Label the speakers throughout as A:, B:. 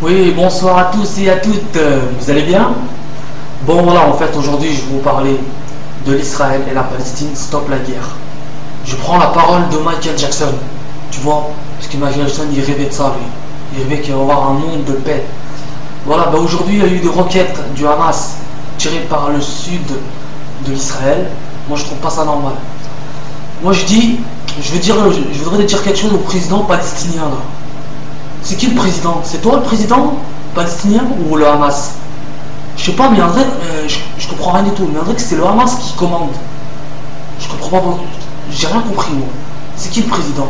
A: Oui, bonsoir à tous et à toutes. Vous allez bien? Bon voilà, en fait aujourd'hui je vais vous parler de l'Israël et la Palestine. Stop la guerre. Je prends la parole de Michael Jackson. Tu vois, parce que Michael Jackson il rêvait de ça lui. Il rêvait qu'il y aurait un monde de paix. Voilà, bah aujourd'hui il y a eu des roquettes du Hamas tirées par le sud de l'Israël. Moi je trouve pas ça normal. Moi je voudrais dire quelque chose au président palestinien là. C'est qui le président? C'est toi le président palestinien ou le Hamas? Je sais pas, mais en vrai, je comprends rien du tout. Mais en vrai, c'est le Hamas qui commande. Je comprends pas. J'ai rien compris, moi. C'est qui le président?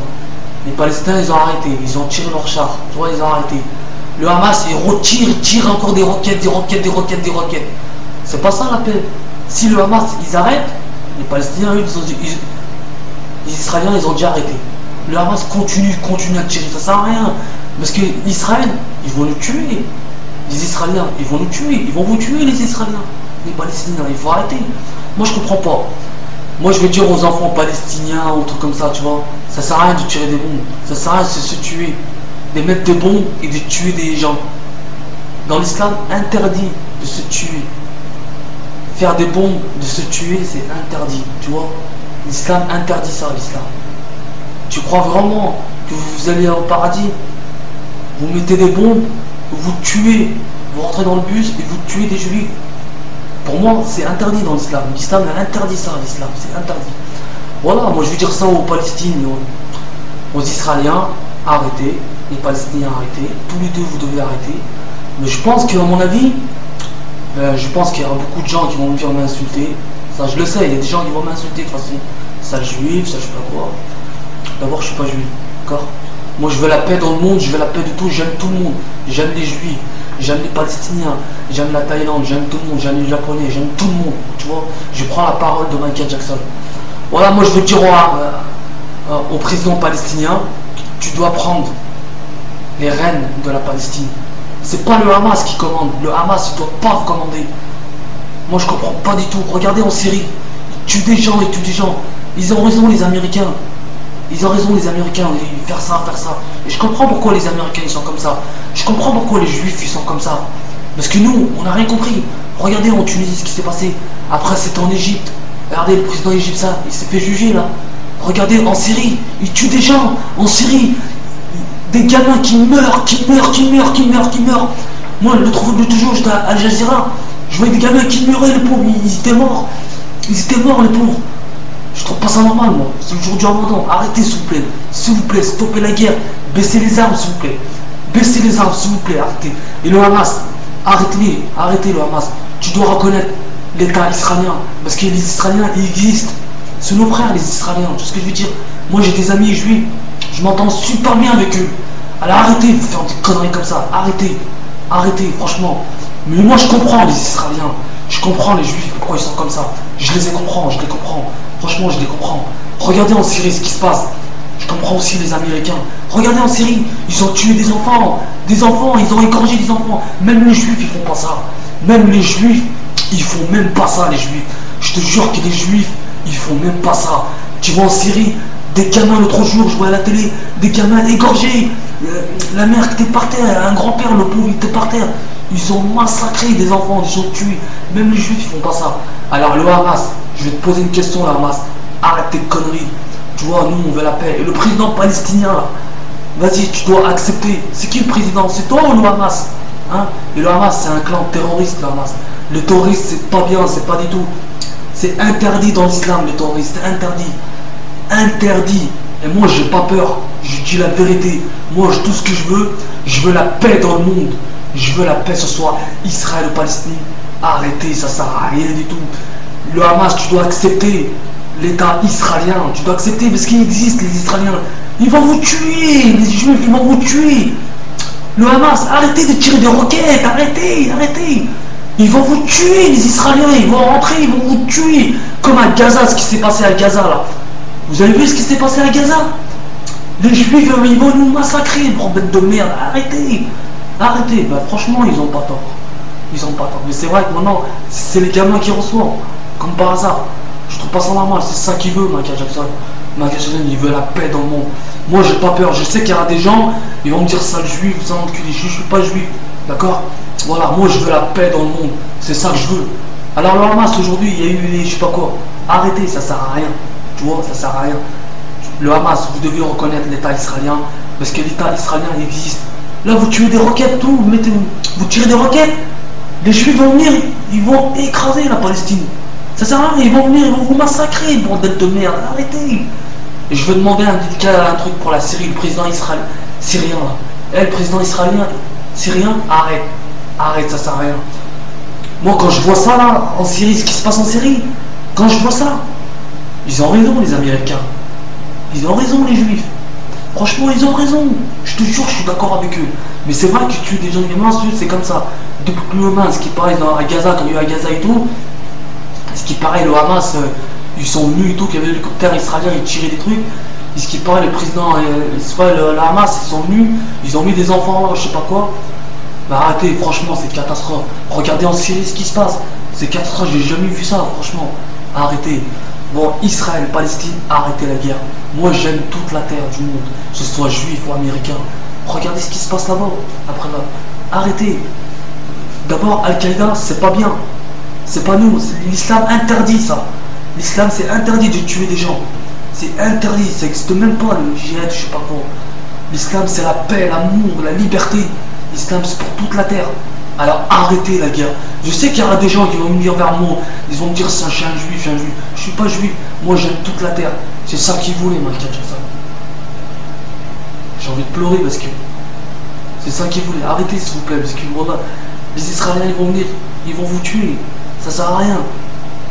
A: Les Palestiniens, ils ont arrêté. Ils ont tiré leur char. Tu vois, ils ont arrêté. Le Hamas, il tire encore des roquettes, des roquettes, des roquettes, des roquettes. C'est pas ça la paix. Si le Hamas, ils arrêtent, les Palestiniens, eux, les Israéliens, ils ont déjà arrêté. Le Hamas continue à tirer. Ça sert à rien. Parce que l'Israël, ils vont nous tuer. Les Israéliens, ils vont nous tuer. Ils vont vous tuer, les Israéliens. Les Palestiniens, il faut arrêter. Moi, je comprends pas. Moi, je vais dire aux enfants palestiniens ou trucs comme ça, tu vois. Ça sert à rien de tirer des bombes. Ça sert à rien de se tuer. De mettre des bombes et de tuer des gens. Dans l'islam, interdit de se tuer. Faire des bombes, de se tuer, c'est interdit. Tu vois. L'islam interdit ça, l'islam. Tu crois vraiment que vous allez au paradis? Vous mettez des bombes, vous tuez, vous rentrez dans le bus et vous tuez des juifs. Pour moi, c'est interdit dans l'islam. L'islam a interdit ça, l'islam, c'est interdit. Voilà, moi je veux dire ça aux Palestiniens, aux Israéliens, arrêtez, les Palestiniens arrêtez, tous les deux vous devez arrêter. Mais je pense qu'à mon avis, je pense qu'il y aura beaucoup de gens qui vont venir m'insulter. Ça je le sais, il y a des gens qui vont m'insulter de toute façon. Ça juif, ça je sais pas quoi. D'abord je suis pas juif, d'accord? Moi je veux la paix dans le monde, je veux la paix de tout, j'aime tout le monde. J'aime les juifs, j'aime les Palestiniens, j'aime la Thaïlande, j'aime tout le monde, j'aime les Japonais, j'aime tout le monde. Tu vois, je prends la parole de Michael Jackson. Voilà, moi je veux dire au président palestinien, tu dois prendre les rênes de la Palestine. C'est pas le Hamas qui commande, le Hamas il doit pas commander. Moi je comprends pas du tout. Regardez en Syrie, ils tuent des gens, ils tuent des gens. Ils ont raison les Américains. Ils ont raison les Américains, faire ça, faire ça. Et je comprends pourquoi les Américains ils sont comme ça. Je comprends pourquoi les Juifs ils sont comme ça. Parce que nous, on n'a rien compris. Regardez en Tunisie ce qui s'est passé. Après c'était en Égypte. Regardez le président égyptien, il s'est fait juger là. Regardez en Syrie, ils tuent des gens. En Syrie, des gamins qui meurent. Moi l'autre jour j'étais à Al Jazeera. Je voyais des gamins qui meuraient les pauvres, ils étaient morts. Ils étaient morts les pauvres. Je trouve pas ça normal, moi. C'est le jour du Ramadan. Arrêtez, s'il vous plaît, stoppez la guerre. Baissez les armes, s'il vous plaît. Baissez les armes, s'il vous plaît, arrêtez. Et le Hamas, arrêtez le Hamas. Tu dois reconnaître l'État israélien. Parce que les Israéliens, ils existent. C'est nos frères, les Israéliens. Tu sais ce que je veux dire? Moi, j'ai des amis juifs. Je m'entends super bien avec eux. Alors arrêtez de faire des conneries comme ça. Arrêtez, franchement. Mais moi, je comprends les Israéliens. Je comprends les Juifs, pourquoi ils sont comme ça. Je les comprends. Franchement, je les comprends. Regardez en Syrie ce qui se passe. Je comprends aussi les Américains. Regardez en Syrie, ils ont tué des enfants. Ils ont égorgé des enfants. Même les Juifs, ils font pas ça. Même les Juifs, ils font même pas ça, les Juifs. Je te jure que les Juifs, ils font même pas ça. Tu vois en Syrie, des gamins l'autre jour, je vois à la télé, des gamins égorgés. La mère qui était par terre, un grand-père, le pauvre, il était par terre. Ils ont massacré des enfants, ils ont tué. Même les Juifs, ils font pas ça. Alors le Hamas, je vais te poser une question, le Hamas. Arrête tes conneries. Tu vois, nous, on veut la paix. Et le président palestinien, là, vas-y, tu dois accepter. C'est qui le président? C'est toi ou le Hamas? Hein? Et le Hamas, c'est un clan terroriste, le Hamas. Le terroriste, c'est pas bien, c'est pas du tout. C'est interdit dans l'islam, le terroriste. C'est interdit. Interdit. Et moi, j'ai pas peur. Je dis la vérité. Moi, tout ce que je veux la paix dans le monde. Je veux la paix, ce soit Israël ou Palestine. Arrêtez, ça sert à rien du tout. Le Hamas, tu dois accepter l'État israélien. Tu dois accepter parce qu'il existe, les Israéliens. Ils vont vous tuer, les Juifs, ils vont vous tuer. Le Hamas, arrêtez de tirer des roquettes, arrêtez. Ils vont vous tuer, les Israéliens. Ils vont rentrer, ils vont vous tuer. Comme à Gaza, ce qui s'est passé à Gaza, là. Vous avez vu ce qui s'est passé à Gaza? Les Juifs, ils vont nous massacrer, bête de merde. Arrêtez. Bah, franchement, ils ont pas tort. Mais c'est vrai que maintenant, c'est les gamins qui reçoivent. Comme par hasard. Je trouve pas ça normal. C'est ça qu'il veut, Michael Jackson. Michael Jackson, il veut la paix dans le monde. Moi, j'ai pas peur. Je sais qu'il y aura des gens, ils vont me dire sale juif, ça enculé. Je suis pas juif, d'accord? Voilà, moi, je veux la paix dans le monde. C'est ça que je veux. Alors, le Hamas, aujourd'hui, il y a eu je sais pas quoi. Arrêtez, ça sert à rien. Tu vois, ça sert à rien. Le Hamas, vous devez reconnaître l'État israélien, parce que l'État israélien existe. Là, vous tuez des roquettes, tout, vous tirez des roquettes. Les juifs vont venir, ils vont écraser la Palestine. Ça sert à rien, ils vont venir, ils vont vous massacrer, bordel de merde. Arrêtez. Et je veux demander un truc pour la Syrie, le président syrien là. Le président israélien, syrien, arrête. Arrête, ça sert à rien. Moi, quand je vois ça là, en Syrie, ce qui se passe en Syrie, quand je vois ça, ils ont raison, les Américains. Ils ont raison, les Juifs. Franchement, ils ont raison. Je te jure, je suis d'accord avec eux. Mais c'est vrai qu'ils tuent des gens humains, c'est comme ça. Depuis que le Hamas, ce qui paraît à Gaza, quand il y a eu à Gaza et tout, ce qui paraît, le Hamas, ils sont venus et tout, qu'il y avait l'hélicoptère israélien, ils tiraient des trucs. Et ce qui paraît, le président, le Hamas, ils sont venus, ils ont mis des enfants, je sais pas quoi. Bah arrêtez, franchement, c'est une catastrophe. Regardez en Syrie ce qui se passe. C'est catastrophe, j'ai jamais vu ça, franchement. Arrêtez. Bon, Israël, Palestine, arrêtez la guerre. Moi, j'aime toute la terre du monde, que ce soit juif ou américain. Regardez ce qui se passe là-bas. Après là, arrêtez. D'abord, Al-Qaïda, c'est pas bien. C'est pas nous. L'islam interdit ça. L'islam, c'est interdit de tuer des gens. C'est interdit. Ça n'existe même pas, le djihad, je sais pas quoi. L'islam, c'est la paix, l'amour, la liberté. L'islam, c'est pour toute la terre. Alors arrêtez la guerre. Je sais qu'il y aura des gens qui vont venir vers moi. Ils vont me dire ça, je suis un juif, je suis un juif. Je suis pas juif. Moi, j'aime toute la terre. C'est ça qu'ils voulaient, Michael Jackson. J'ai envie de pleurer parce que c'est ça qu'ils voulaient. Arrêtez, s'il vous plaît, parce que voilà, les Israéliens, ils vont venir, ils vont vous tuer. Ça sert à rien.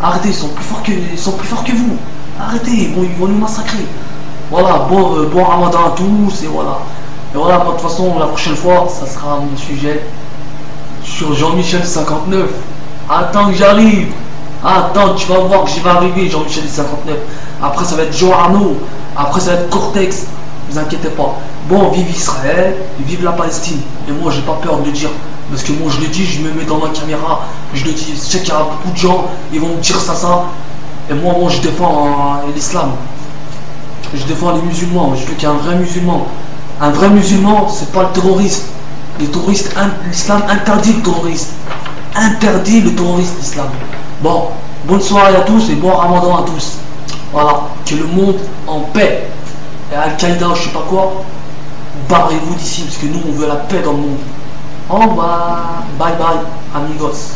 A: Arrêtez, ils sont plus forts que vous. Arrêtez, ils vont nous massacrer. Voilà, bon ramadan à tous, et voilà. Et voilà, moi, de toute façon, la prochaine fois, ça sera mon sujet sur Jean-Michel 59. Attends que j'arrive. Attends, tu vas voir que j'y vais arriver, Jean-Michel 59. Après, ça va être Joe Arnaud. Après, ça va être Cortex. Ne vous inquiétez pas. Bon, vive Israël, vive la Palestine. Et moi, j'ai pas peur de le dire. Parce que moi, je le dis, je me mets dans ma caméra. Je le dis, je sais qu'il y aura beaucoup de gens, ils vont me dire ça. Et moi, je défends l'islam. Je défends les musulmans. Je veux qu'il y ait un vrai musulman. Un vrai musulman, c'est pas le terroriste. Les terroristes, l'islam interdit le terroriste. Interdit le terroriste, l'islam. Bon, bonne soirée à tous et bon ramadan à tous. Voilà, que le monde en paix. Et Al-Qaïda, je sais pas quoi, barrez-vous d'ici parce que nous, on veut la paix dans le monde. Au revoir, bye bye, amigos.